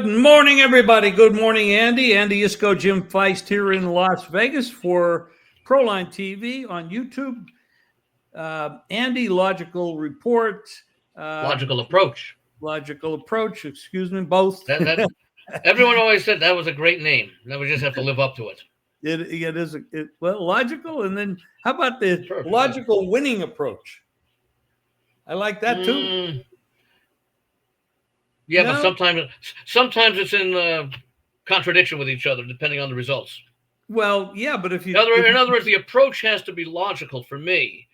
Good morning, everybody. Good morning, Andy. Andy Isko, Jim Feist here in Las Vegas for Proline TV on YouTube. Andy, Logical Report. Logical Approach. Logical Approach, excuse me, both. Everyone always said that was a great name. Now we just have to live up to it. It is, logical. And then how about the Perfect. logical winning approach? I like that too. Yeah, no? But sometimes it's in contradiction with each other, depending on the results. Well, yeah, but if you... In other words, the approach has to be logical for me.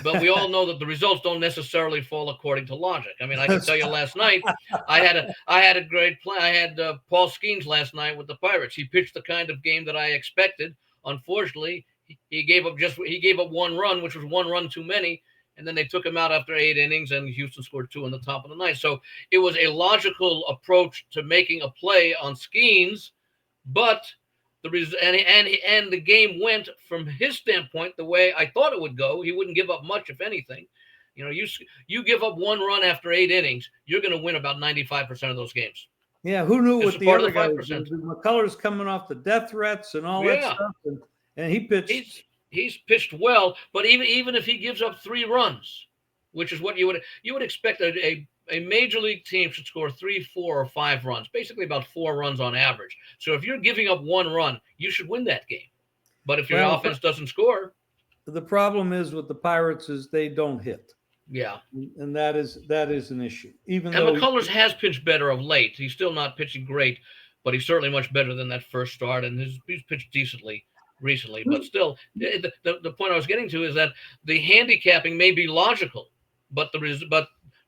But we all know that the results don't necessarily fall according to logic. I mean, I can tell you last night, I had a great play. I had Paul Skeens last night with the Pirates. He pitched the kind of game that I expected. Unfortunately, he gave up one run, which was one run too many. And then they took him out after 8 innings, and Houston scored 2 in the top of the ninth. So it was a logical approach to making a play on Skeens, but the game went from his standpoint the way I thought it would go. He wouldn't give up much, if anything. You know, you give up one run after 8 innings, you're going to win about 95% of those games. Yeah, who knew what the other guy was doing? McCullers coming off the death threats and all that stuff, and he pitched. He's pitched well, but even if he gives up 3 runs, which is what you would expect a major league team should score 3, 4, or 5 runs, basically about 4 runs on average. So if you're giving up 1 run, you should win that game. But if your offense doesn't score, the problem is with the Pirates is they don't hit. Yeah, and that is an issue. And McCullers has pitched better of late. He's still not pitching great, but he's certainly much better than that first start, and he's pitched decently recently. But still, the point I was getting to is that the handicapping may be logical, but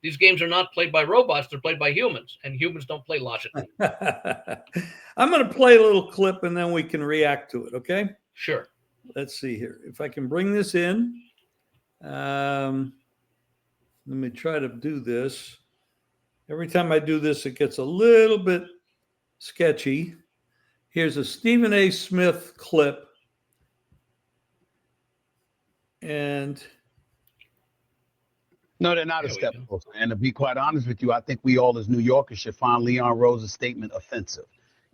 these games are not played by robots. They're played by humans, and humans don't play logically. I'm going to play a little clip, and then we can react to it, okay? Sure. Let's see here. If I can bring this in. Let me try to do this. Every time I do this, it gets a little bit sketchy. Here's a Stephen A. Smith clip. And no, they're not a step closer. And to be quite honest with you, I think we all as New Yorkers should find Leon Rose's statement offensive.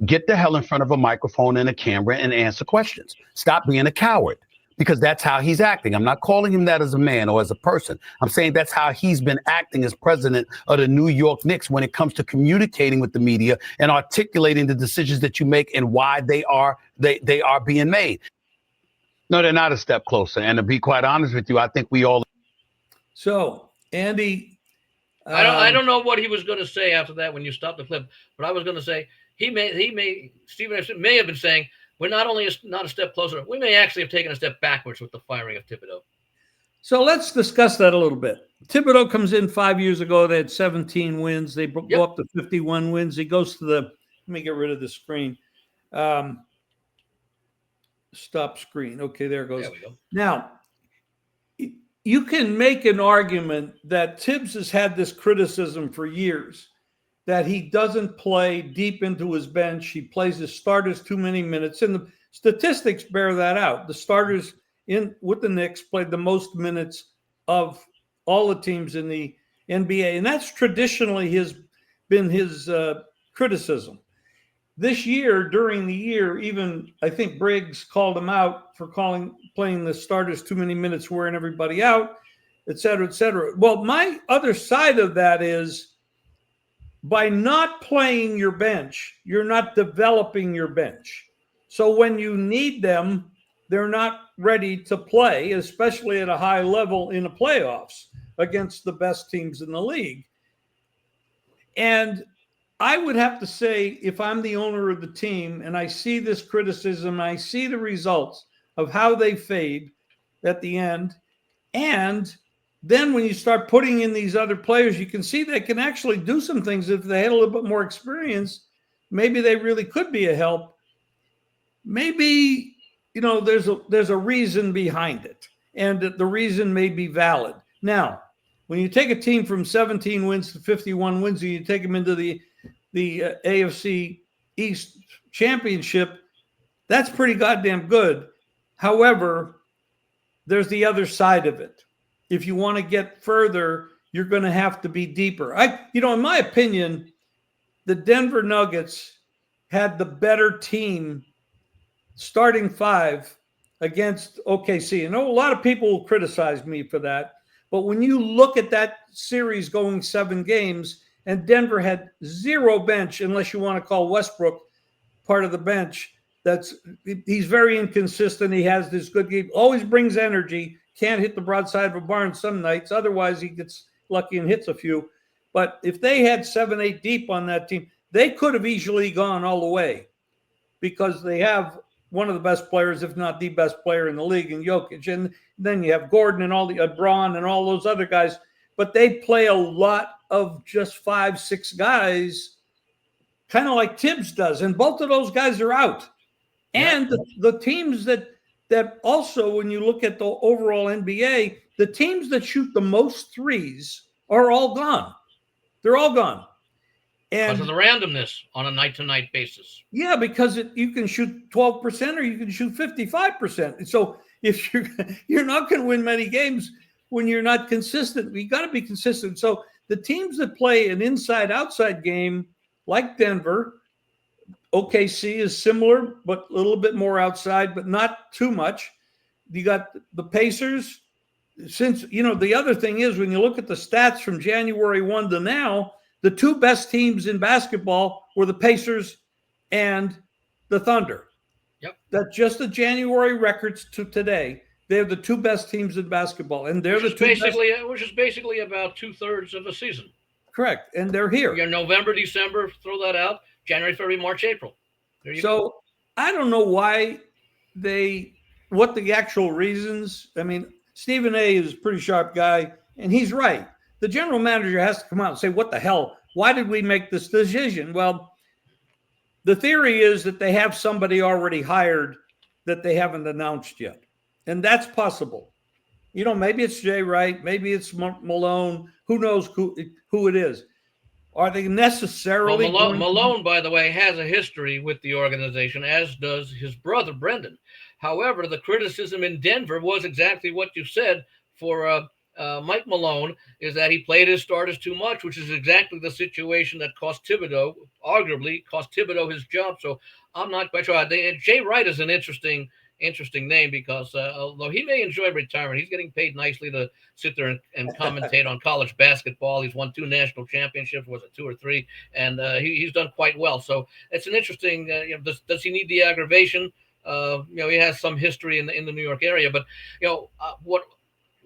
Get the hell in front of a microphone and a camera and answer questions. Stop being a coward, because that's how he's acting. I'm not calling him that as a man or as a person. I'm saying that's how he's been acting as president of the New York Knicks when it comes to communicating with the media and articulating the decisions that you make and why they are being made. No, they're not a step closer. And to be quite honest with you, I think we all. So, Andy, I don't know what he was going to say after that when you stopped the clip, but I was going to say Stephen F. may have been saying we're not only not a step closer, we may actually have taken a step backwards with the firing of Thibodeau. So let's discuss that a little bit. Thibodeau comes in 5 years ago. They had 17 wins. They go up to 51 wins. He goes to let me get rid of the screen. Stop screen. Okay, there it goes. There we go. Now, you can make an argument that Tibbs has had this criticism for years, that he doesn't play deep into his bench. He plays his starters too many minutes, and the statistics bear that out. The starters with the Knicks played the most minutes of all the teams in the NBA, and that's traditionally been his criticism. This year, during the year, even I think Briggs called him out for playing the starters too many minutes, wearing everybody out, et cetera, et cetera. Well, my other side of that is by not playing your bench, you're not developing your bench. So when you need them, they're not ready to play, especially at a high level in the playoffs against the best teams in the league. And I would have to say, if I'm the owner of the team and I see this criticism, I see the results of how they fade at the end, and then when you start putting in these other players, you can see they can actually do some things. If they had a little bit more experience, maybe they really could be a help. Maybe, there's a reason behind it, and the reason may be valid. Now, when you take a team from 17 wins to 51 wins, and you take them into the AFC East Championship, that's pretty goddamn good. However, there's the other side of it. If you want to get further, you're going to have to be deeper. In my opinion, the Denver Nuggets had the better team starting five against OKC. And a lot of people will criticize me for that. But when you look at that series going 7 games, and Denver had 0 bench, unless you want to call Westbrook part of the bench, he's very inconsistent. He has this good game, always brings energy, can't hit the broadside of a barn some nights. Otherwise, he gets lucky and hits a few. But if they had 7, 8 deep on that team, they could have easily gone all the way because they have one of the best players, if not the best player in the league, in Jokic. And then you have Gordon and all the Braun and all those other guys. But they play a lot of just 5, 6 guys, kind of like Tibbs does. And both of those guys are out. Yeah. And the teams that also, when you look at the overall NBA, the teams that shoot the most threes are all gone. They're all gone. And because of the randomness on a night-to-night basis. Yeah, because you can shoot 12% or you can shoot 55%. So if you're not going to win many games when you're not consistent, you got to be consistent. So the teams that play an inside-outside game, like Denver, OKC is similar, but a little bit more outside, but not too much. You got the Pacers. Since, the other thing is, when you look at the stats from January 1 to now, the 2 best teams in basketball were the Pacers and the Thunder. Yep. That's just the January records to today. They're the 2 best teams in basketball, and they're which is basically about 2/3 of a season. Correct, and they're here. You're November, December, throw that out. January, February, March, April. There you go. I don't know what the actual reasons. I mean, Stephen A. is a pretty sharp guy, and he's right. The general manager has to come out and say, what the hell? Why did we make this decision? Well, the theory is that they have somebody already hired that they haven't announced yet. And that's possible. Maybe it's Jay Wright. Maybe it's Malone. Who knows who it is? Are they necessarily Malone, by the way, has a history with the organization, as does his brother, Brendan. However, the criticism in Denver was exactly what you said for Mike Malone, is that he played his starters too much, which is exactly the situation that arguably cost Thibodeau his job. So I'm not quite sure. Jay Wright is an interesting name because although he may enjoy retirement, he's getting paid nicely to sit there and commentate on college basketball. He's won 2 national championships, was it 2 or 3? And he's done quite well. So it's an interesting, does he need the aggravation? He has some history in the New York area, but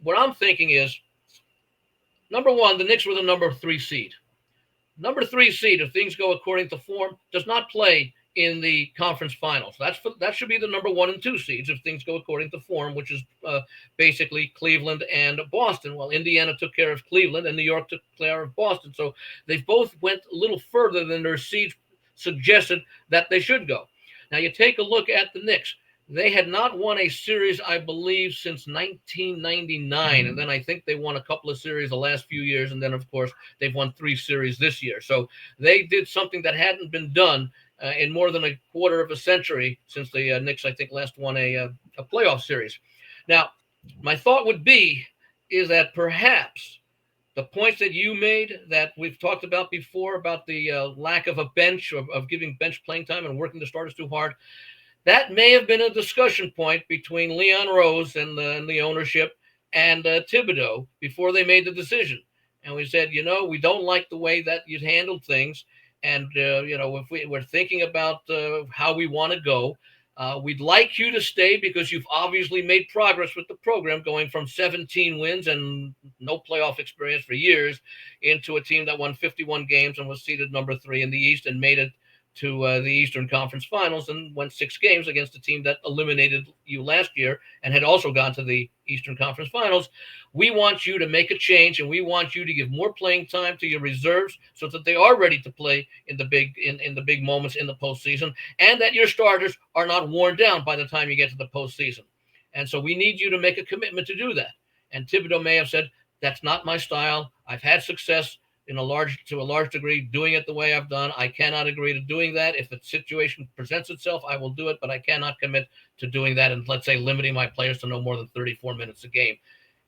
what I'm thinking is, number one, the Knicks were the number 3 seed. Number 3 seed, if things go according to form, does not play in the conference finals. That should be the number 1 and 2 seeds if things go according to form, which is basically Cleveland and Boston. Well, Indiana took care of Cleveland and New York took care of Boston. So they both went a little further than their seeds suggested that they should go. Now you take a look at the Knicks. They had not won a series, I believe, since 1999. And then I think they won a couple of series the last few years. And then, of course, they've won 3 series this year. So they did something that hadn't been done in more than a quarter of a century since the Knicks, I think, last won a playoff series. Now, my thought is that perhaps the points that you made that we've talked about before about the lack of a bench, of giving bench playing time and working the starters too hard, that may have been a discussion point between Leon Rose and the ownership and Thibodeau before they made the decision. And we said, we don't like the way that you handled things. And, if we're thinking about how we want to go, we'd like you to stay because you've obviously made progress with the program, going from 17 wins and no playoff experience for years into a team that won 51 games and was seeded number 3 in the East and made it to the Eastern Conference Finals and went 6 games against a team that eliminated you last year and had also gone to the Eastern Conference Finals. We want you to make a change, and we want you to give more playing time to your reserves so that they are ready to play in the big moments in the postseason, and that your starters are not worn down by the time you get to the postseason. And so we need you to make a commitment to do that. And Thibodeau may have said, that's not my style. I've had success to a large degree doing it the way I've done. I cannot agree to doing that. If the situation presents itself, I will do it, but I cannot commit to doing that and, let's say, limiting my players to no more than 34 minutes a game.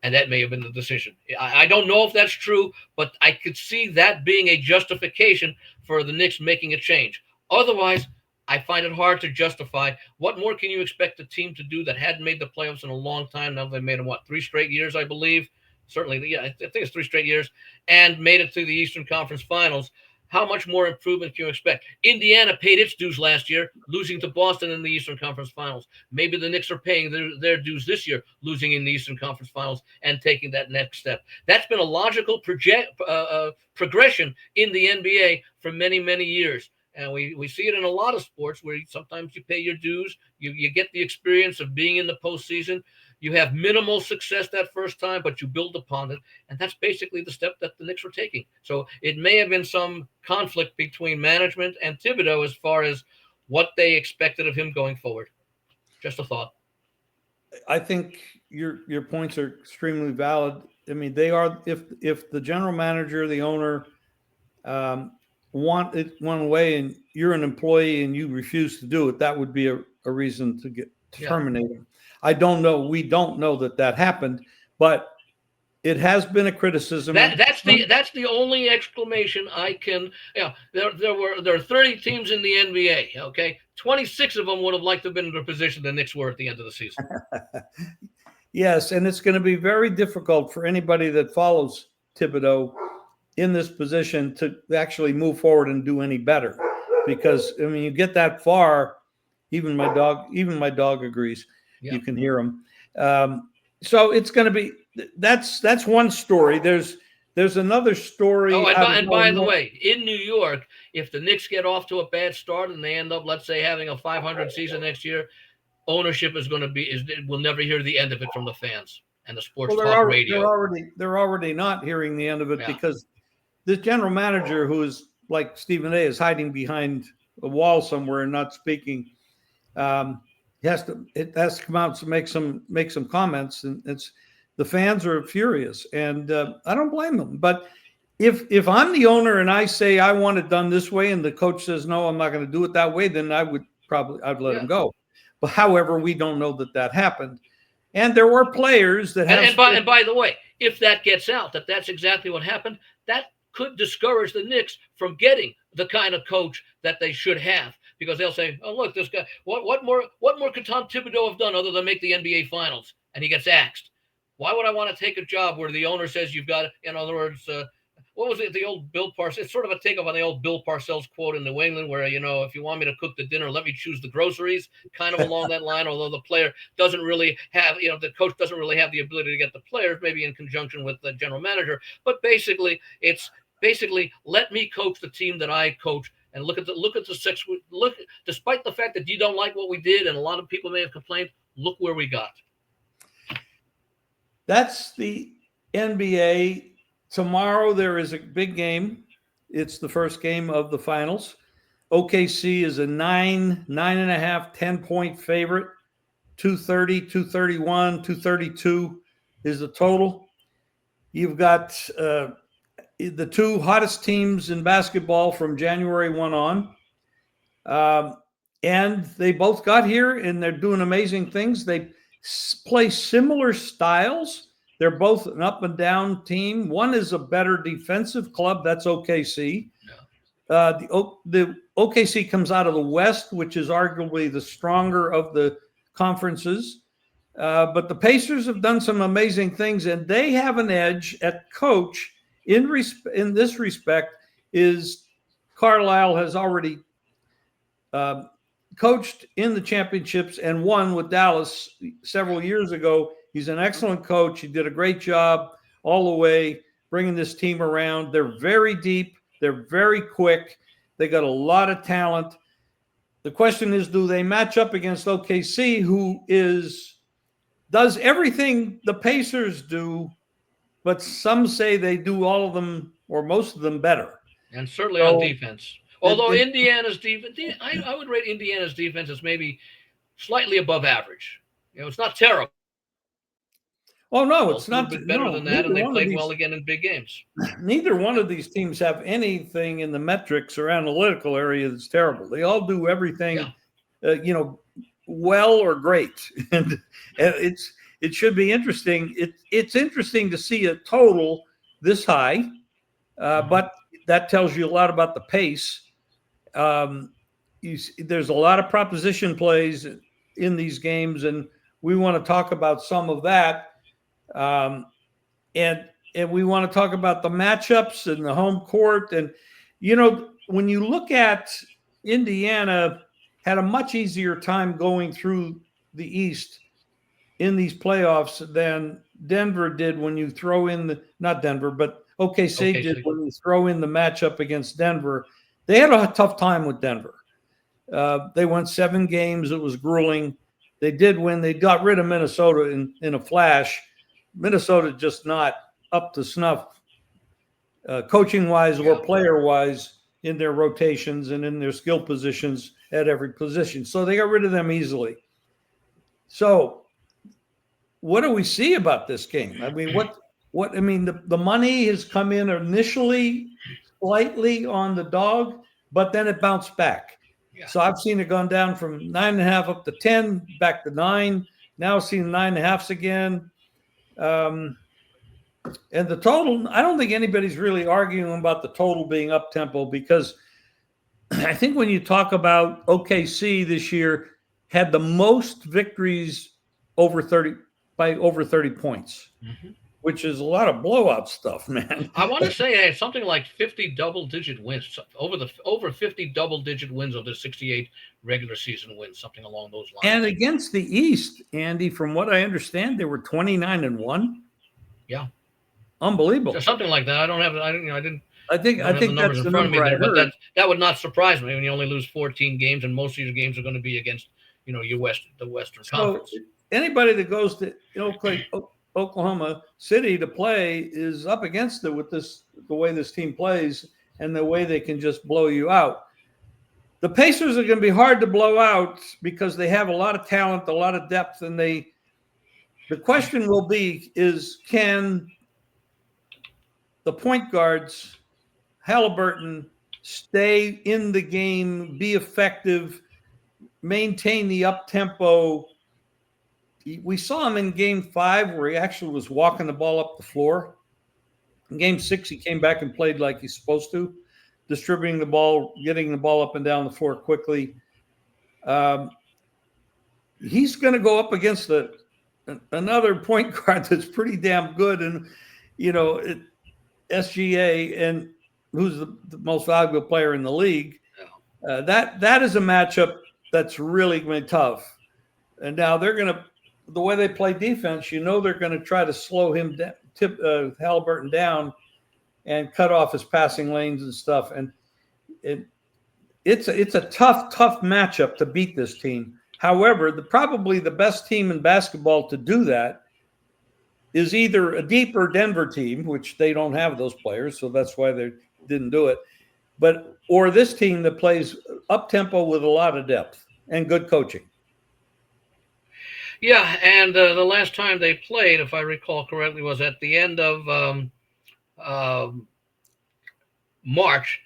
And that may have been the decision. I don't know if that's true, but I could see that being a justification for the Knicks making a change. Otherwise, I find it hard to justify. What more can you expect the team to do that hadn't made the playoffs in a long time? Now they made them, 3 straight years, I believe. Certainly, yeah, I think it's 3 straight years, and made it to the Eastern Conference Finals. How much more improvement can you expect? Indiana paid its dues last year, losing to Boston in the Eastern Conference Finals. Maybe the Knicks are paying their dues this year, losing in the Eastern Conference Finals and taking that next step. That's been a logical progression in the NBA for many, many years. And we see it in a lot of sports where sometimes you pay your dues, you get the experience of being in the postseason. You have minimal success that first time, but you build upon it. And that's basically the step that the Knicks were taking. So it may have been some conflict between management and Thibodeau as far as what they expected of him going forward. Just a thought. I think your points are extremely valid. I mean, they are, if the general manager, the owner, want it one way and you're an employee and you refuse to do it, that would be a reason to terminate him. I don't know. We don't know that happened, but it has been a criticism. That's the only exclamation I can. Yeah, there are 30 teams in the NBA. Okay, 26 of them would have liked to have been in the position the Knicks were at the end of the season. Yes, and it's going to be very difficult for anybody that follows Thibodeau in this position to actually move forward and do any better, because I mean, you get that far. Even my dog agrees. Yeah. You can hear him. So it's going to be that's one story. There's another story. Oh, and by the way, in New York, if the Knicks get off to a bad start and they end up, let's say, having a 500 season next year, ownership is going to we'll never hear the end of it from the fans and the sports talk radio. They're already not hearing the end of it because the general manager, who is like Stephen A, is hiding behind a wall somewhere and not speaking. It has to come out to make some comments, and the fans are furious, and I don't blame them. But if I'm the owner and I say I want it done this way, and the coach says no, I'm not going to do it that way, then I'd let him go. But however, we don't know that happened, and there were players that have. And by the way, if that gets out that's exactly what happened, that could discourage the Knicks from getting the kind of coach that they should have. Because they'll say, "Oh, look, this guy. What more could Tom Thibodeau have done other than make the NBA Finals?" And he gets axed. Why would I want to take a job where the owner says you've got? In other words, what was it? The old Bill Parcells. It's sort of a takeoff on the old Bill Parcells quote in New England, where if you want me to cook the dinner, let me choose the groceries. Kind of along that line. Although the player doesn't really have, the coach doesn't really have the ability to get the players, maybe in conjunction with the general manager. But basically, it's let me coach the team that I coach. And look at the six. Despite the fact that you don't like what we did, and a lot of people may have complained, look where we got. That's the NBA. Tomorrow there is a big game. It's the first game of the finals. OKC is a 9.5, 10-point favorite. 230, 231, 232 is the total. You've got the two hottest teams in basketball from January 1 on. And they both got here, and they're doing amazing things. They play similar styles. They're both an up and down team. One is a better defensive club. That's OKC. The OKC comes out of the West, which is arguably the stronger of the conferences. But the Pacers have done some amazing things, and they have an edge at coach. In this respect, is Carlisle has already coached in the championships and won with Dallas several years ago. He's an excellent coach. He did a great job all the way bringing this team around. They're very deep. They're very quick. They got a lot of talent. The question is, do they match up against OKC, who does everything the Pacers do, but some say they do all of them or most of them better. And certainly on defense. Although Indiana's defense, I would rate Indiana's defense as maybe slightly above average. It's not terrible. Oh, no, it's not. A little bit better than that, and they played well again in big games. Neither one of these teams have anything in the metrics or analytical area that's terrible. They all do everything, well or great. And it should be interesting. It's interesting to see a total this high, but that tells you a lot about the pace. There's a lot of proposition plays in these games, and we want to talk about some of that. And we want to talk about the matchups and the home court. And, when you look at Indiana had a much easier time going through the East in these playoffs than Denver did when you throw in not Denver, but OKC did when you throw in the matchup against Denver. They had a tough time with Denver. They won 7 games. It was grueling. They did win. They got rid of Minnesota in a flash. Minnesota just not up to snuff, coaching-wise or player-wise, in their rotations and in their skill positions at every position. So they got rid of them easily. So what do we see about this game? I mean, the money has come in initially slightly on the dog, but then it bounced back. Yeah. So I've seen it gone down from 9.5 up to 10, back to 9. Now I've seen 9.5s again. And the total, I don't think anybody's really arguing about the total being up tempo, because I think when you talk about OKC this year, had the most victories by over 30 points, which is a lot of blowout stuff, man. I want to say something like 50 double-digit wins, over 50 double-digit wins of the 68 regular season wins, something along those lines. And against the East, Andy, from what I understand, they were 29-1. Yeah. Unbelievable. So something like that. I think the numbers in front of me there, but that would not surprise me when you only lose 14 games, and most of these games are going to be against the Western Conference. Anybody that goes to Oklahoma City to play is up against it with the way this team plays and the way they can just blow you out. The Pacers are going to be hard to blow out because they have a lot of talent, a lot of depth, and the question will be can the point guards, Halliburton, stay in the game, be effective, maintain the up-tempo. We saw him in Game 5 where he actually was walking the ball up the floor. In Game 6, he came back and played like he's supposed to, distributing the ball, getting the ball up and down the floor quickly. He's going to go up against another point guard that's pretty damn good, and SGA, and who's the most valuable player in the league. That is a matchup that's really going to be tough. And now the way they play defense, they're going to try to slow him down, Halliburton down, and cut off his passing lanes and stuff. And it's a tough matchup to beat this team. However, probably the best team in basketball to do that is either a deeper Denver team, which they don't have those players, so that's why they didn't do it, or this team that plays up-tempo with a lot of depth and good coaching. Yeah, and the last time they played, if I recall correctly, was at the end of March,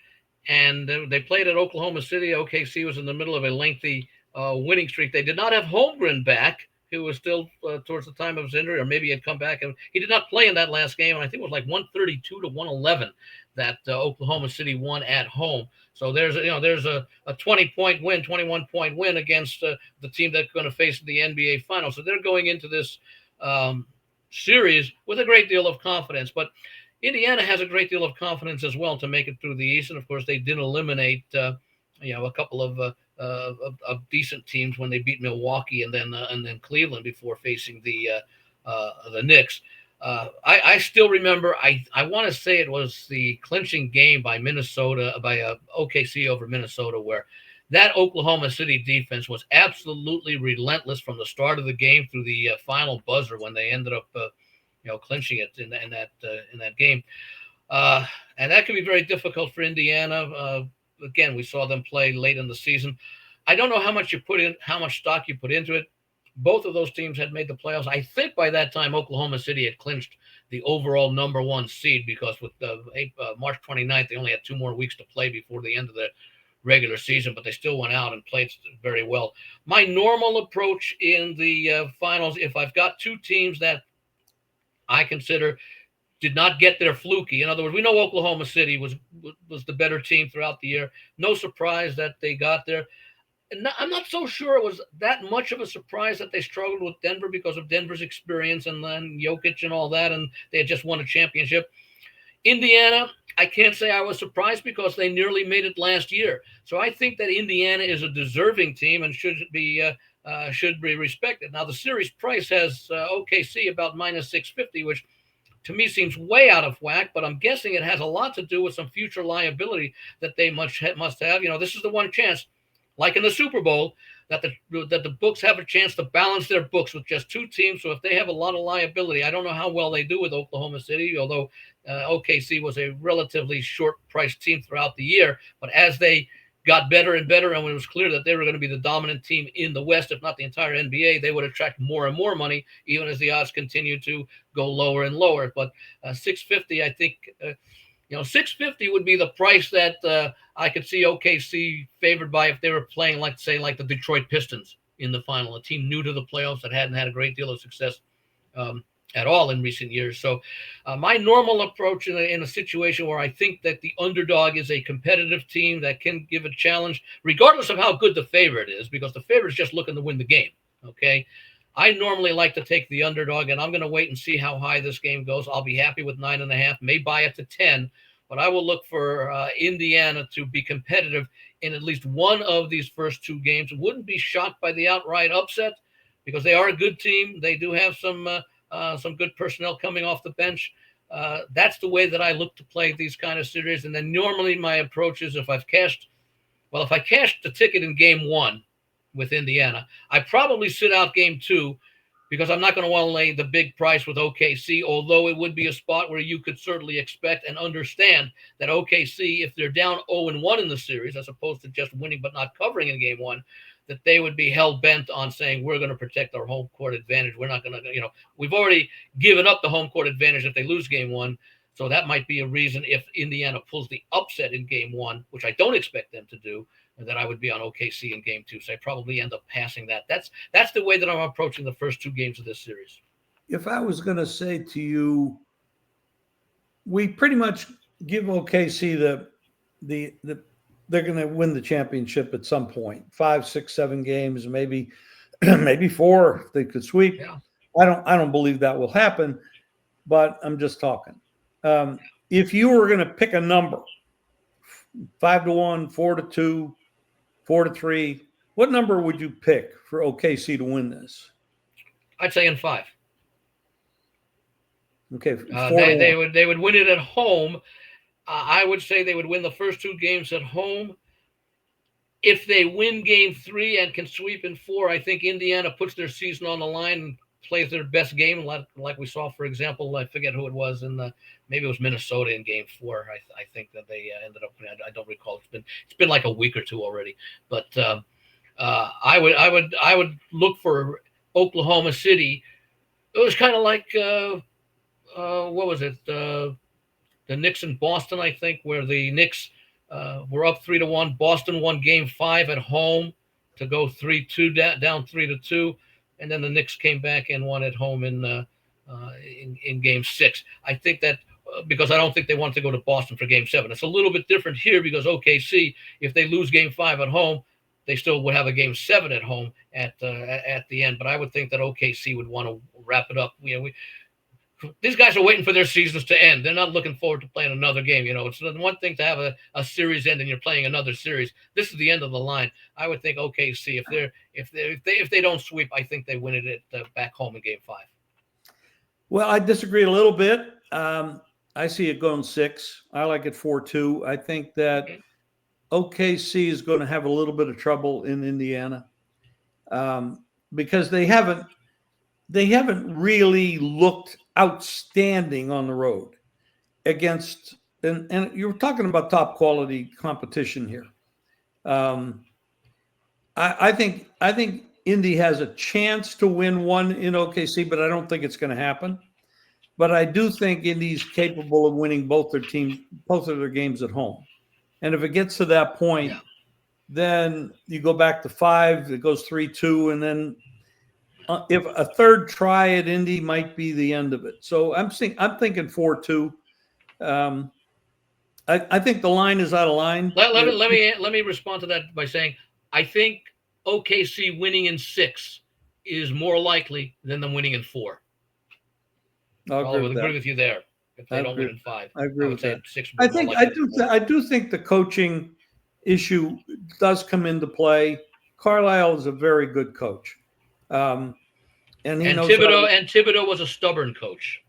and they played at Oklahoma City. OKC was in the middle of a lengthy winning streak. They did not have Holmgren back, who was still towards the time of his injury, or maybe he had come back. And he did not play in that last game, and I think it was like 132-111 that Oklahoma City won at home. So there's a 20-point win, 21-point win against the team that's going to face the NBA Finals. So they're going into this series with a great deal of confidence. But Indiana has a great deal of confidence as well to make it through the East. And of course, they did eliminate a couple of decent teams when they beat Milwaukee and then Cleveland before facing the Knicks. I still remember. I want to say it was the clinching game by OKC over Minnesota, where that Oklahoma City defense was absolutely relentless from the start of the game through the final buzzer when they ended up clinching it in that game. And that can be very difficult for Indiana. Again, we saw them play late in the season. I don't know how much stock you put into it. Both of those teams had made the playoffs. I think by that time, Oklahoma City had clinched the overall number 1 seed, because with March 29th, they only had 2 more weeks to play before the end of the regular season, but they still went out and played very well. My normal approach in the finals, if I've got 2 teams that I consider did not get there fluky. In other words, we know Oklahoma City was the better team throughout the year. No surprise that they got there. And I'm not so sure it was that much of a surprise that they struggled with Denver because of Denver's experience and then Jokic and all that, and they had just won a championship. Indiana, I can't say I was surprised because they nearly made it last year. So I think that Indiana is a deserving team and should be respected. Now the series price has OKC about minus 650, which to me seems way out of whack, but I'm guessing it has a lot to do with some future liability that they must have. This is the one chance, like in the Super Bowl, that the books have a chance to balance their books with just two teams. So if they have a lot of liability, I don't know how well they do with Oklahoma City, although OKC was a relatively short-priced team throughout the year. But as they got better and better, and when it was clear that they were going to be the dominant team in the West, if not the entire NBA, they would attract more and more money, even as the odds continue to go lower and lower. But 650, I think, 650 would be the price that I could see OKC favored by if they were playing, like the Detroit Pistons in the final, a team new to the playoffs that hadn't had a great deal of success at all in recent years. So my normal approach in a situation where I think that the underdog is a competitive team that can give a challenge, regardless of how good the favorite is, because the favorite is just looking to win the game. Okay. I normally like to take the underdog, and I'm going to wait and see how high this game goes. I'll be happy with 9.5, may buy it to 10, but I will look for Indiana to be competitive in at least one of these first two games. Wouldn't be shocked by the outright upset because they are a good team. They do have some good personnel coming off the bench. That's the way that I look to play these kind of series. And then normally my approach is if I cashed the ticket in game one with Indiana, I probably sit out game two because I'm not going to want to lay the big price with OKC, although it would be a spot where you could certainly expect and understand that OKC, if they're down 0-1 in the series, as opposed to just winning but not covering in game one, that they would be hell-bent on saying, we're going to protect our home court advantage. We're not going to, we've already given up the home court advantage if they lose game one. So that might be a reason if Indiana pulls the upset in game one, which I don't expect them to do, that I would be on OKC in game two. So I probably end up passing that. That's the way that I'm approaching the first two games of this series. If I was going to say to you, we pretty much give OKC the they're going to win the championship at some point, 5, 6, 7 games, maybe 4 if they could sweep. Yeah. I don't believe that will happen, but I'm just talking. If you were going to pick a number, 5-1, 4-2, 4-3, what number would you pick for OKC to win this? I'd say in 5. Okay, they would win it at home. I would say they would win the first two games at home. If they win game 3 and can sweep in 4, I think Indiana puts their season on the line and plays their best game, like we saw, for example, I forget who it was maybe it was Minnesota in game 4. I think that they ended up. I don't recall. It's been like a week or two already. But I would look for Oklahoma City. It was kind of like what was it? The Knicks in Boston, I think, where the Knicks were up 3-1. Boston won game 5 at home to go 3-2 down 3-2. And then the Knicks came back and won at home in game 6. I think that because I don't think they wanted to go to Boston for game 7. It's a little bit different here because OKC, if they lose game 5 at home, they still would have a game 7 at home at the end. But I would think that OKC would want to wrap it up. These guys are waiting for their seasons to end. They're not looking forward to playing another game. It's one thing to have a series end and you're playing another series. This is the end of the line. I would think OKC, if they don't sweep, I think they win it at back home in game 5. Well, I disagree a little bit. I see it going 6. I like it 4-2. I think that OKC is going to have a little bit of trouble in Indiana because they haven't really looked outstanding on the road against, and you're talking about top quality competition here. I think Indy has a chance to win one in OKC, but I don't think it's going to happen. But I do think Indy's capable of winning both of their games at home. And if it gets to that point, then you go back to 5, it goes 3-2, and then if a third try at Indy might be the end of it. So I'm thinking 4-2. I think the line is out of line. Let me respond to that by saying I think OKC winning in 6 is more likely than them winning in 4. I'll agree with you there. If they don't win in 5, I agree with say that. 6. I do think the coaching issue does come into play. Carlisle is a very good coach, and Thibodeau was a stubborn coach.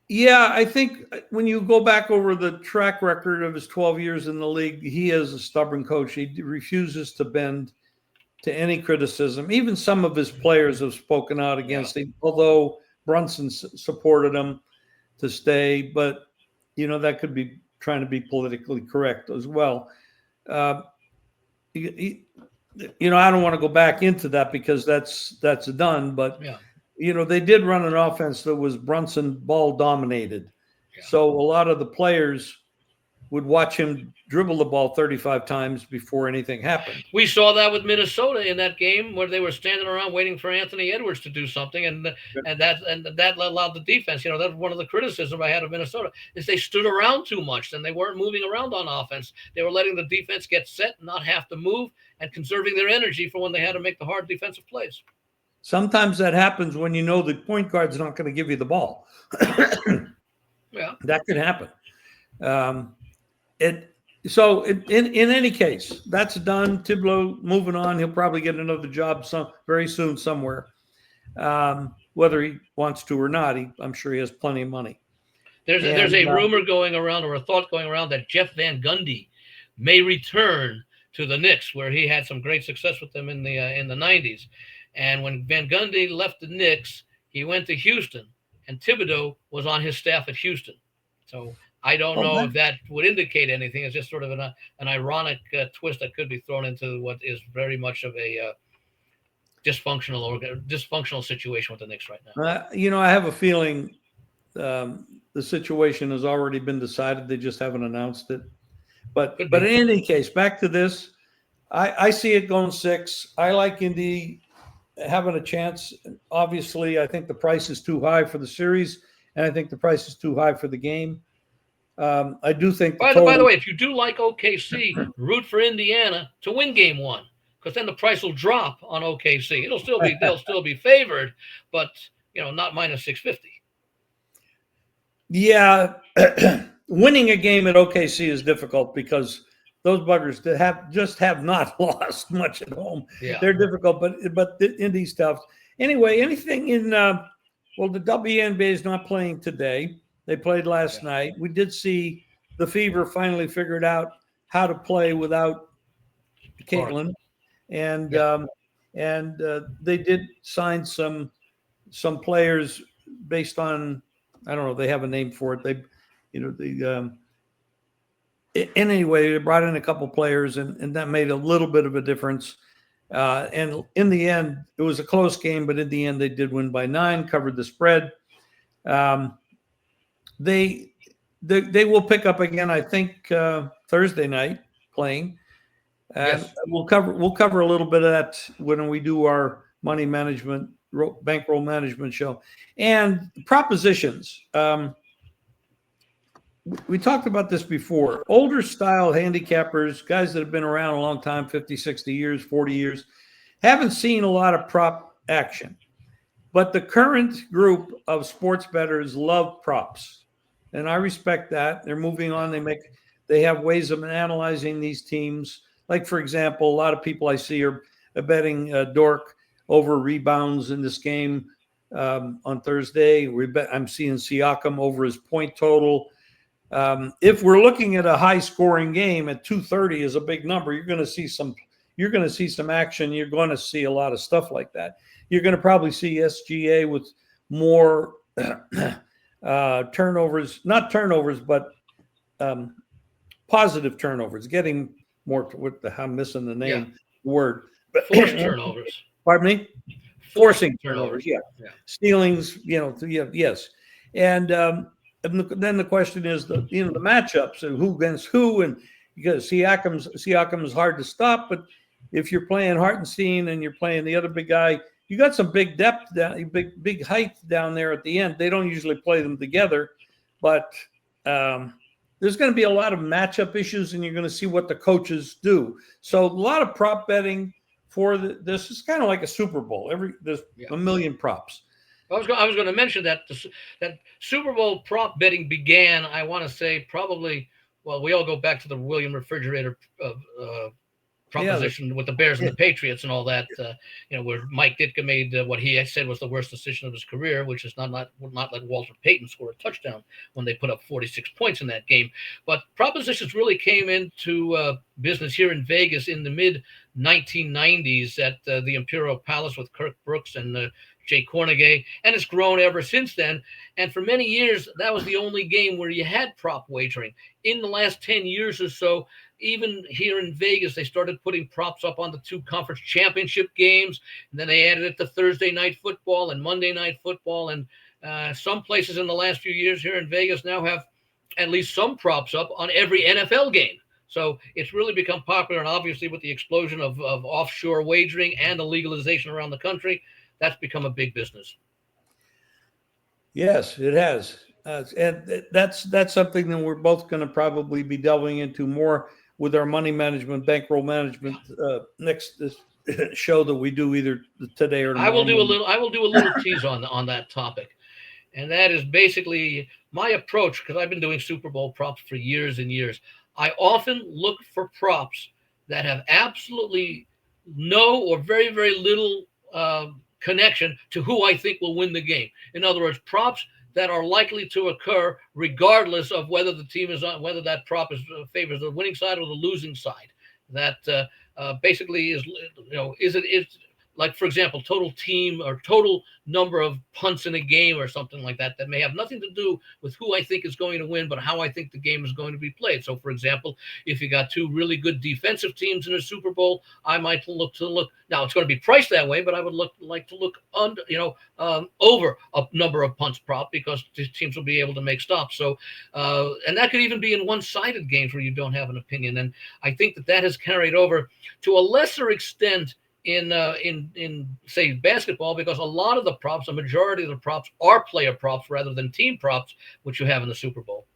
Yeah, I think when you go back over the track record of his 12 years in the league, he is a stubborn coach. He refuses to bend to any criticism. Even some of his players have spoken out against him, although Brunson supported him to stay. But, that could be trying to be politically correct as well. I don't want to go back into that because that's done. But, they did run an offense that was Brunson ball dominated. Yeah. So a lot of the players would watch him dribble the ball 35 times before anything happened. We saw that with Minnesota in that game where they were standing around waiting for Anthony Edwards to do something, and that allowed the defense. That's one of the criticisms I had of Minnesota is they stood around too much and they weren't moving around on offense. They were letting the defense get set and not have to move and conserving their energy for when they had to make the hard defensive plays. Sometimes that happens when the point guard's not going to give you the ball. Yeah, that could happen. In any case, that's done. Thibodeau moving on. He'll probably get another job very soon somewhere. Whether he wants to or not, I'm sure he has plenty of money. There's a rumor going around, or a thought going around, that Jeff Van Gundy may return to the Knicks, where he had some great success with them in the 90s. And when Van Gundy left the Knicks, he went to Houston, and Thibodeau was on his staff at Houston. So I don't know if that would indicate anything. It's just sort of an ironic twist that could be thrown into what is very much of a dysfunctional situation with the Knicks right now. I have a feeling the situation has already been decided. They just haven't announced it. But in any case, back to this, I see it going 6. I like Indy having a chance. Obviously, I think the price is too high for the series, and I think the price is too high for the game. I do think. By the way, if you do like OKC, root for Indiana to win Game 1, because then the price will drop on OKC. They'll still be favored, but not minus 650. Yeah, winning a game at OKC is difficult because those buggers that have not lost much at home. Yeah. They're difficult, but the Indy stuff. Anyway, anything in the WNBA is not playing today. They played last night. We did see the Fever finally figured out how to play without Caitlin, and they did sign some players based on, I don't know, they have a name for it. Anyway, they brought in a couple players, and that made a little bit of a difference. And in the end, it was a close game, but in the end, they did win by 9, covered the spread. They will pick up again, I think, Thursday night playing. Yes. We'll cover a little bit of that when we do our money management, bankroll management show. And propositions. We talked about this before. Older style handicappers, guys that have been around a long time, 50, 60 years, 40 years, haven't seen a lot of prop action. But the current group of sports bettors love props. And I respect that. They're moving on. They have ways of analyzing these teams. Like, for example, a lot of people I see are betting Dork over rebounds in this game on Thursday. I'm seeing Siakam over his point total. If we're looking at a high-scoring game at 230 is a big number, you're going to see some action. You're going to see a lot of stuff like that. You're going to probably see SGA with more turnovers, not turnovers, but positive turnovers, getting more to what I'm missing the name word. But forced turnovers. Pardon me? Forcing turnovers. Yeah. Stealings, yes. And then the question is the matchups and who against who, and because Siakam is hard to stop, but if you're playing Hartenstein and you're playing the other big guy, you got some big depth down, big height down there at the end. They don't usually play them together, but there's going to be a lot of matchup issues, and you're going to see what the coaches do. So a lot of prop betting for this is kind of like a Super Bowl. There's a million props. I was going to mention that that Super Bowl prop betting began, I want to say, probably. Well, we all go back to the William Refrigerator proposition with the Bears and the Patriots and all that, where Mike Ditka made what he said was the worst decision of his career, which is not let Walter Payton score a touchdown when they put up 46 points in that game. But propositions really came into business here in Vegas in the mid 1990s at the Imperial Palace with Kirk Brooks and Jay Kornegay, and it's grown ever since then. And for many years, that was the only game where you had prop wagering. In the last 10 years or so, even here in Vegas, they started putting props up on the 2 conference championship games. And then they added it to Thursday night football and Monday night football. And some places in the last few years here in Vegas now have at least some props up on every NFL game. So it's really become popular. And obviously with the explosion of offshore wagering and the legalization around the country, that's become a big business. Yes, it has. And that's something that we're both going to probably be delving into more with our money management, bankroll management next show that we do either today or tomorrow. I will do a little tease on that topic, and that is basically my approach, because I've been doing Super Bowl props for years and years. I often look for props that have absolutely no or very, very little connection to who I think will win the game. In other words, props that are likely to occur regardless of whether the team is on, whether that prop favors the winning side or the losing side. That basically is, is like, for example, total team or total number of punts in a game or something like that, that may have nothing to do with who I think is going to win, but how I think the game is going to be played. So, for example, if you got 2 really good defensive teams in a Super Bowl, I might look. Now, it's going to be priced that way, but I would like to look under, over a number of punts prop, because these teams will be able to make stops. So, and that could even be in one-sided games where you don't have an opinion. And I think that has carried over to a lesser extent in say basketball, because a lot of the props, a majority of the props, are player props rather than team props, which you have in the Super Bowl.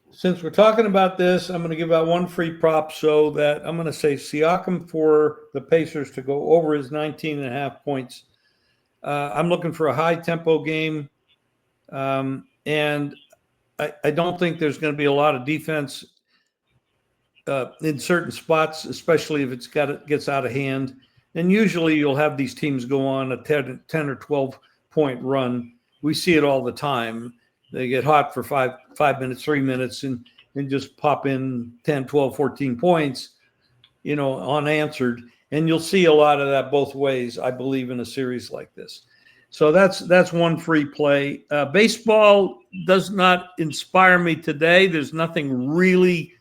Since we're talking about this, I'm going to give out one free prop, so that I'm going to say Siakam for the Pacers to go over his 19.5 points. I'm looking for a high tempo game, and I don't think there's going to be a lot of defense in certain spots, especially if it gets out of hand. And usually you'll have these teams go on a 10 or 12 point run. We see it all the time. They get hot for five minutes, 3 minutes, and just pop in 10, 12, 14 points, unanswered. And you'll see a lot of that both ways, I believe, in a series like this. So that's one free play. Baseball does not inspire me today. There's nothing really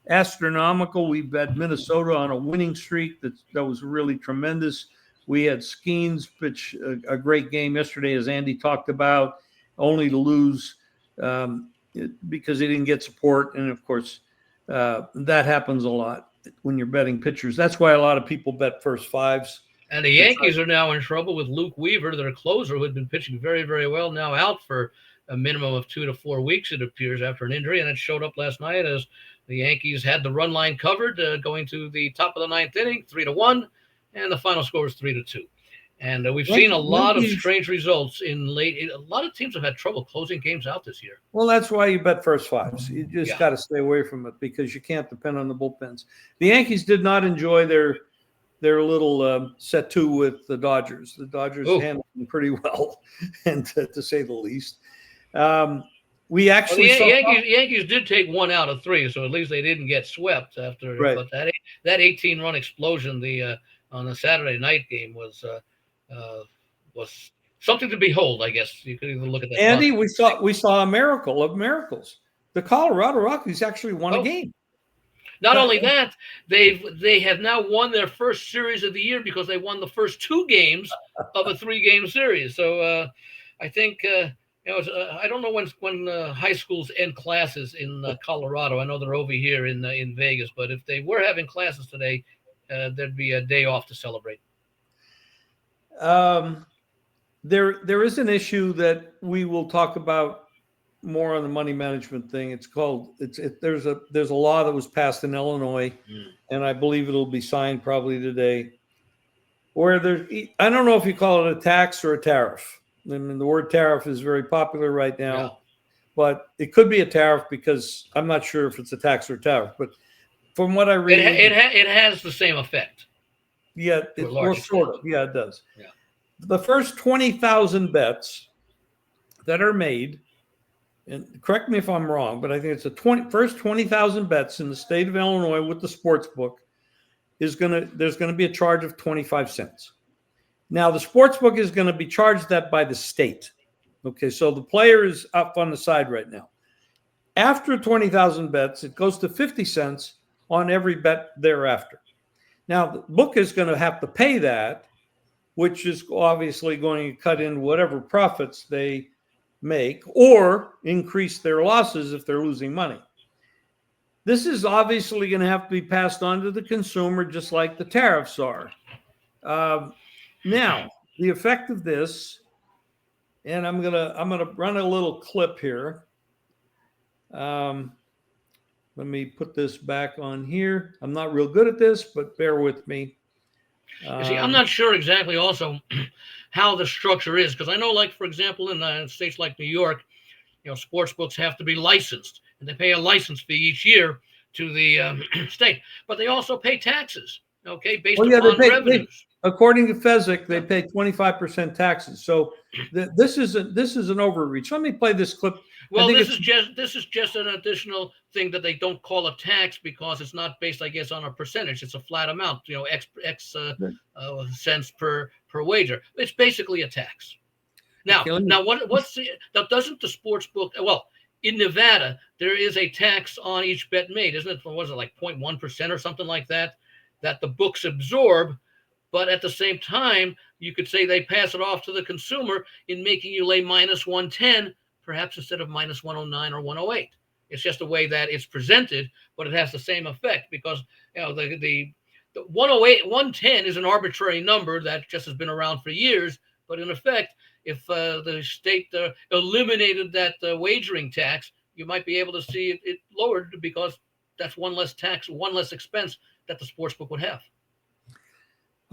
astronomical. We've had Minnesota on a winning streak that was really tremendous. We had Skeens pitch a great game yesterday, as Andy talked about, only to lose because he didn't get support. And of course, that happens a lot when you're betting pitchers. That's why a lot of people bet first fives. And the Yankees are now in trouble with Luke Weaver, their closer, who had been pitching very, very well, now out for a minimum of 2 to 4 weeks, it appears, after an injury. And it showed up last night as the Yankees had the run line covered going to the top of the 9th inning, 3-1, and the final score was 3-2. And we've seen a lot of strange results in late. A lot of teams have had trouble closing games out this year. Well, that's why you bet first fives. You just got to stay away from it, because you can't depend on the bullpens. The Yankees did not enjoy their little set 2 with the Dodgers. The Dodgers handled them pretty well, and to say the least. We actually Yankees did take 1 out of 3, so at least they didn't get swept after. Right. But that 18-run explosion on the Saturday night game was something to behold. I guess you could even look at that. Andy, we saw a miracle of miracles. The Colorado Rockies actually won a game. Not only that, they have now won their first series of the year, because they won the first 2 games of a 3-game series. So I think. I don't know when high schools end classes in Colorado. I know they're over here in Vegas, but if they were having classes today, there'd be a day off to celebrate. There is an issue that we will talk about more on the money management thing. It's called there's a law that was passed in Illinois, and I believe it'll be signed probably today, where I don't know if you call it a tax or a tariff. I mean, the word tariff is very popular right now, Yeah. but it could be a tariff because I'm not sure if it's a tax or a tariff. But from what I read, It has the same effect. Yeah, well, sort of. Yeah, it does. Yeah. The first 20,000 bets that are made, and correct me if I'm wrong, but I think it's first 20,000 bets in the state of Illinois with the sports book there's going to be a charge of 25 cents. Now, the sports book is going to be charged that by the state. Okay, so the player is up on the side right now. After 20,000 bets, it goes to 50 cents on every bet thereafter. Now, the book is going to have to pay that, which is obviously going to cut in whatever profits they make or increase their losses if they're losing money. This is obviously going to have to be passed on to the consumer, just like the tariffs are. Now, the effect of this, and I'm gonna run a little clip here. Let me put this back on here. I'm not real good at this, but bear with me. You see, I'm not sure exactly also how the structure is, because I know, like, for example, in states like New York, sports books have to be licensed, and they pay a license fee each year to the state, but they also pay taxes, based upon revenues. According to Fezzik, they pay 25% taxes. So this is an overreach. Let me play this clip. Well, this is just an additional thing that they don't call a tax because it's not based, I guess, on a percentage. It's a flat amount, X cents per wager. It's basically a tax. Now, doesn't the sports book? Well, in Nevada, there is a tax on each bet made, isn't it? Was it like 0.1% or something like that the books absorb? But at the same time, you could say they pass it off to the consumer in making you lay minus 110, perhaps instead of minus 109 or 108. It's just the way that it's presented, but it has the same effect because the 108, 110 is an arbitrary number that just has been around for years. But in effect, if the state eliminated that wagering tax, you might be able to see it lowered because that's one less tax, one less expense that the sportsbook would have.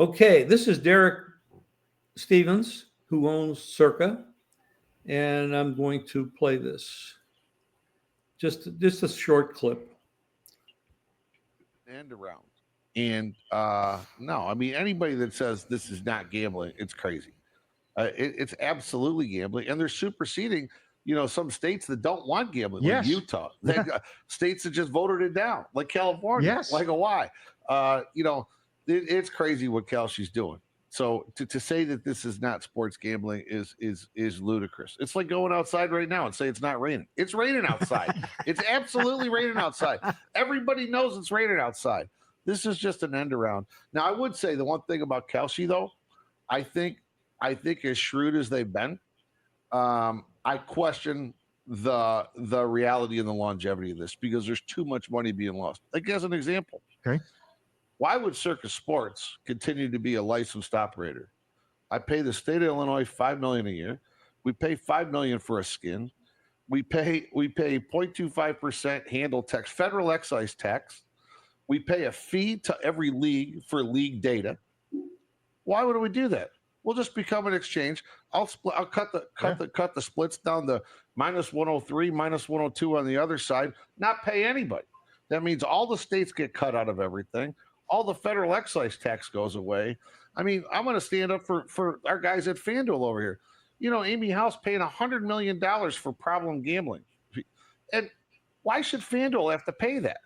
Okay, this is Derek Stevens, who owns Circa, and I'm going to play this. Just a short clip. And around. And no, I mean, anybody that says this is not gambling, it's crazy. It's absolutely gambling, and they're superseding, some states that don't want gambling, like Utah, states that just voted it down, like California, like Hawaii. It's crazy what Kelsey's doing. So to say that this is not sports gambling is ludicrous. It's like going outside right now and say it's not raining. It's raining outside. It's absolutely raining outside. Everybody knows it's raining outside. This is just an end around. Now, I would say the one thing about Kelsey, though, I think as shrewd as they've been, I question the reality and the longevity of this because there's too much money being lost. Like, as an example, okay, why would Circus Sports continue to be a licensed operator? I pay the state of Illinois $5 million a year. We pay $5 million for a skin. We pay 0.25% handle tax, federal excise tax. We pay a fee to every league for league data. Why would we do that? We'll just become an exchange. I'll cut the splits down to minus 103, minus 102 on the other side. Not pay anybody. That means all the states get cut out of everything. All the federal excise tax goes away. I mean, I'm going to stand up for our guys at FanDuel over here. Amy House paying $100 million for problem gambling. And why should FanDuel have to pay that?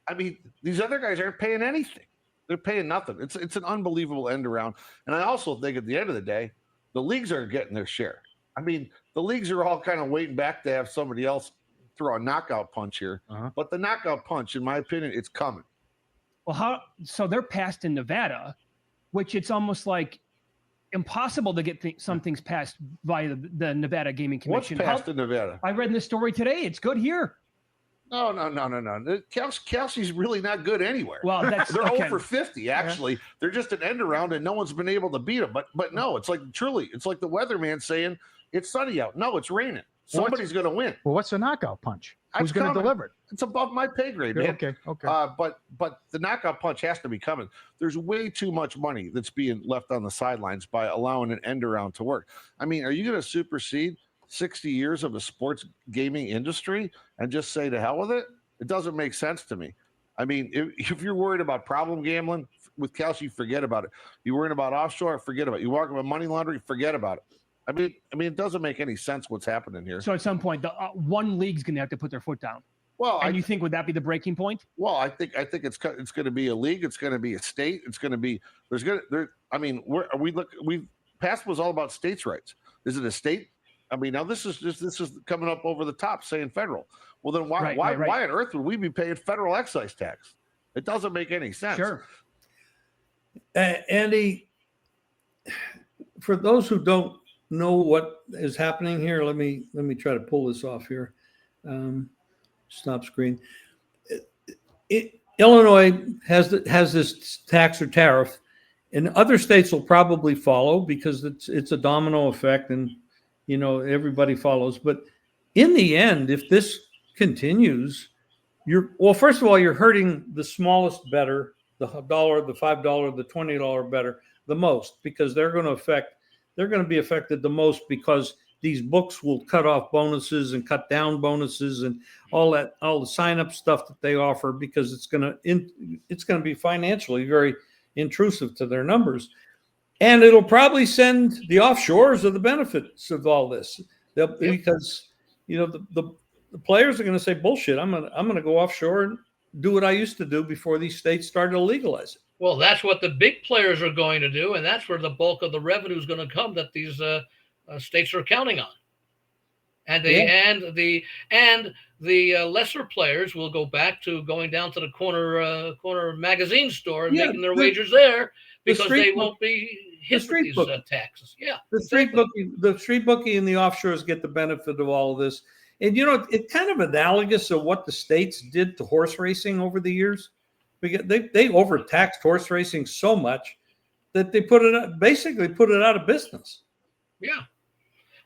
I mean, these other guys aren't paying anything. They're paying nothing. It's an unbelievable end around. And I also think at the end of the day, the leagues are getting their share. I mean, the leagues are all kind of waiting back to have somebody else throw a knockout punch here. But the knockout punch, in my opinion, it's coming. Well, so they're passed in Nevada, which it's almost like impossible to get some things passed by the Nevada Gaming Commission. What's passed in Nevada? I read in the story today. It's good here. No. Kelsey's really not good anywhere. Well, that's They're okay. over 50. Actually, they're just an end around, and no one's been able to beat them. But no, it's like truly, it's like the weatherman saying it's sunny out. No, it's raining. Somebody's going to win. Well, what's the knockout punch? Who's It's going to coming. deliver it? It's above my pay grade, man. Okay. But the knockout punch has to be coming. There's way too much money that's being left on the sidelines by allowing an end around to work. I mean, are you going to supersede 60 years of the sports gaming industry and just say to hell with it? It doesn't make sense to me. I mean, if you're worried about problem gambling with Kelsey, forget about it. You're worried about offshore, forget about it. You worry about money laundering, forget about it. I mean, it doesn't make any sense what's happening here. So at some point, the one league's going to have to put their foot down. Well, And you think would that be the breaking point? Well, I think it's going to be a league. It's going to be a state. It's going to be past was all about states' rights. Is it a state? I mean, now this is coming up over the top saying federal. Well, then why on earth would we be paying federal excise tax? It doesn't make any sense. Sure. Andy, for those who don't know what is happening here, let me try to pull this off here. Stop screen. Illinois has this tax or tariff, and other states will probably follow because it's a domino effect, and everybody follows. But in the end, if this continues, first of all, you're hurting the smallest bettor, the $1, the $5, the $20 bettor the most, because they're going to be affected the most, because these books will cut off bonuses and cut down bonuses and all the sign up stuff that they offer, because it's going to be financially very intrusive to their numbers. And it'll probably send the offshores of the benefits of all this, because the players are going to say, bullshit, I'm going to go offshore and do what I used to do before these states started to legalize it. Well, that's what the big players are going to do, and that's where the bulk of the revenue is going to come that these states are counting on. And the lesser players will go back to going down to the corner magazine store and making their wagers there, because they won't be hit with these taxes. Yeah, the street bookie and the offshores get the benefit of all of this. And it's kind of analogous to what the states did to horse racing over the years, because they overtaxed horse racing so much that they basically put it out of business. Yeah.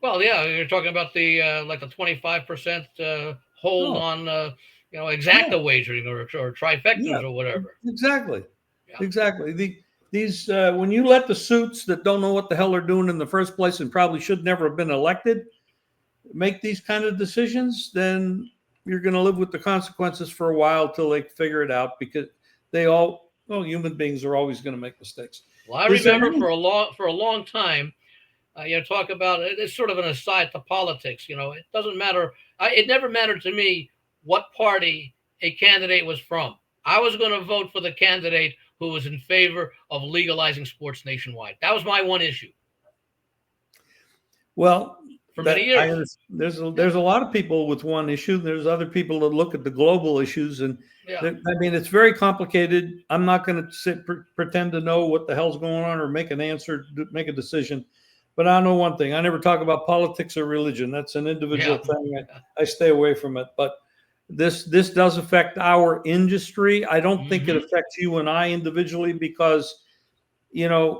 Well, yeah, you're talking about the 25% hold on exacta wagering or trifectas or whatever. Exactly. Yeah. Exactly. These when you let the suits that don't know what the hell they're doing in the first place and probably should never have been elected make these kind of decisions, then you're going to live with the consequences for a while till they figure it out, because human beings are always going to make mistakes. Well, I remember for a long time, talk about it. It's sort of an aside to politics. It doesn't matter. It never mattered to me what party a candidate was from. I was going to vote for the candidate who was in favor of legalizing sports nationwide. That was my one issue. Well, for many years, there's a lot of people with one issue. There's other people that look at the global issues, and it's very complicated. I'm not going to pretend to know what the hell's going on or make a decision. But I know one thing: I never talk about politics or religion. That's an individual thing. I stay away from it. But this does affect our industry. I don't think it affects you and I individually, because the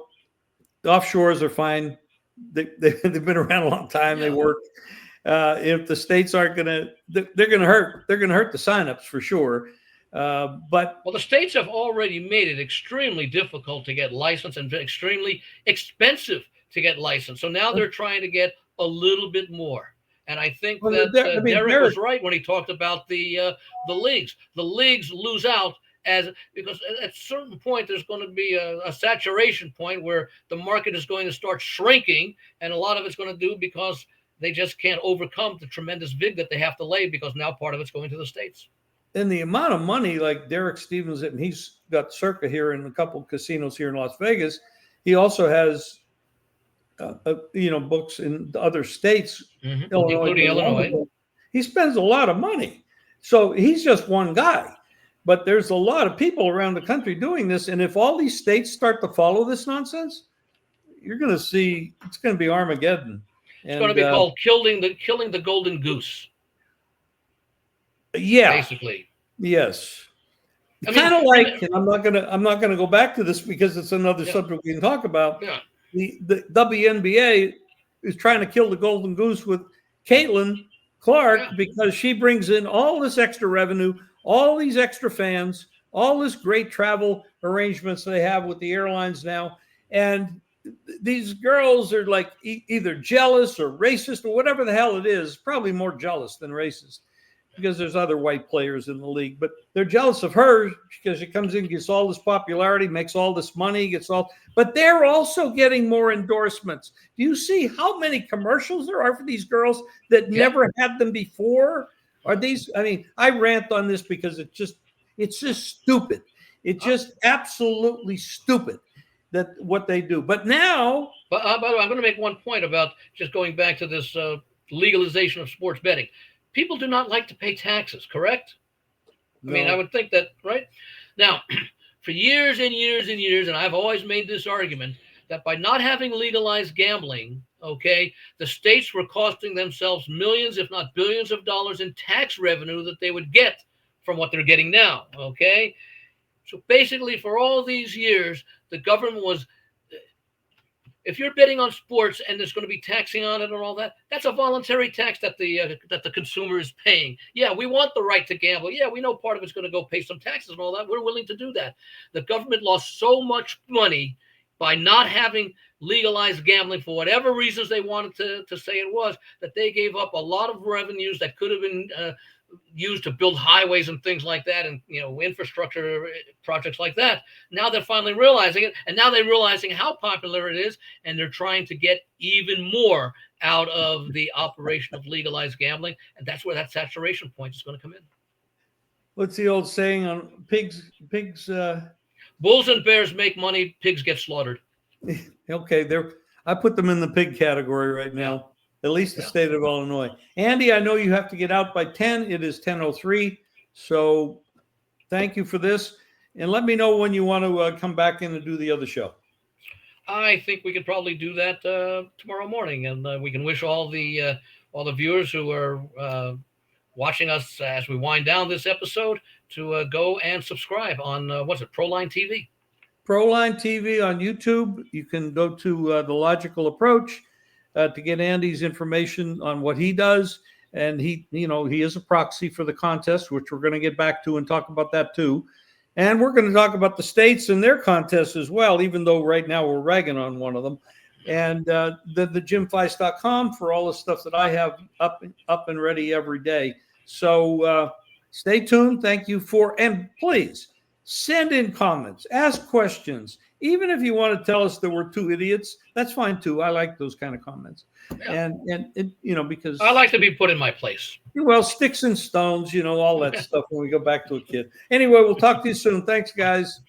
offshores are fine. They've been around a long time. They work. If the states aren't they're going to hurt. They're going to hurt the signups for sure. But the states have already made it extremely difficult to get licensed and extremely expensive to get licensed. So now they're trying to get a little bit more. And I think Derek was right when he talked about the leagues. The leagues lose out because at a certain point there's going to be a saturation point where the market is going to start shrinking, and a lot of it's going to do because they just can't overcome the tremendous vig that they have to lay, because now part of it's going to the states. And the amount of money, like Derek Stevens, and he's got Circa here and a couple of casinos here in Las Vegas. He also has books in other states, including Illinois. He spends a lot of money. So he's just one guy. But there's a lot of people around the country doing this. And if all these states start to follow this nonsense, you're going to see it's going to be Armageddon. It's going to be called killing the golden goose. Yeah. basically. Yes. I mean, Kind of like, and I'm not gonna go back to this because it's another Yeah. subject we can talk about. yeah, The WNBA is trying to kill the golden goose with Caitlin Clark Yeah. because she brings in all this extra revenue, all these extra fans, all this great travel arrangements they have with the airlines now, and these girls are like either jealous or racist or whatever the hell it is. Probably more jealous than racist, because there's other white players in the league, but they're jealous of her because she comes in, gets all this popularity, makes all this money, but they're also getting more endorsements. Do you see how many commercials there are for these girls that never had them before? Are these, I mean, I rant on this because it's just stupid. It's just absolutely stupid that what they do. But now, But by the way, I'm going to make one point about just going back to this legalization of sports betting. People do not like to pay taxes, correct? I mean, I would think that, right? Now, for years and years and years, and I've always made this argument that by not having legalized gambling, okay, the states were costing themselves millions, if not billions of dollars in tax revenue that they would get from what they're getting now, okay? So basically, for all these years, the government was, if you're betting on sports and there's going to be taxing on it and all that, that's a voluntary tax that the consumer is paying. Yeah, we want the right to gamble. Yeah, we know part of it's going to go pay some taxes and all that. We're willing to do that. The government lost so much money by not having legalized gambling for whatever reasons they wanted to say it was, that they gave up a lot of revenues that could have been used to build highways and things like that, and infrastructure projects like that. Now they're finally realizing it, and now they're realizing how popular it is, and they're trying to get even more out of the operation of legalized gambling, and that's where that saturation point is going to come in. what's the old saying on pigs? Bulls and bears make money, pigs get slaughtered. Okay, I put them in the pig category right now. At least the state of Illinois. Andy, I know you have to get out by 10. It is 10:03. So thank you for this. And let me know when you want to come back in and do the other show. I think we could probably do that tomorrow morning, and we can wish all the viewers who are watching us as we wind down this episode to go and subscribe on what's it, Proline TV. Proline TV on YouTube. You can go to The Logical Approach to get Andy's information on what he does. And he is a proxy for the contest, which we're going to get back to and talk about that too. And we're going to talk about the states and their contests as well, even though right now we're ragging on one of them. And the jimfeist.com for all the stuff that I have up and ready every day. So stay tuned. Thank you and please send in comments, ask questions. Even if you want to tell us that we're two idiots, that's fine too. I like those kind of comments. Yeah. And because I like to be put in my place. Well, sticks and stones, all that stuff when we go back to a kid. Anyway, we'll talk to you soon. Thanks, guys.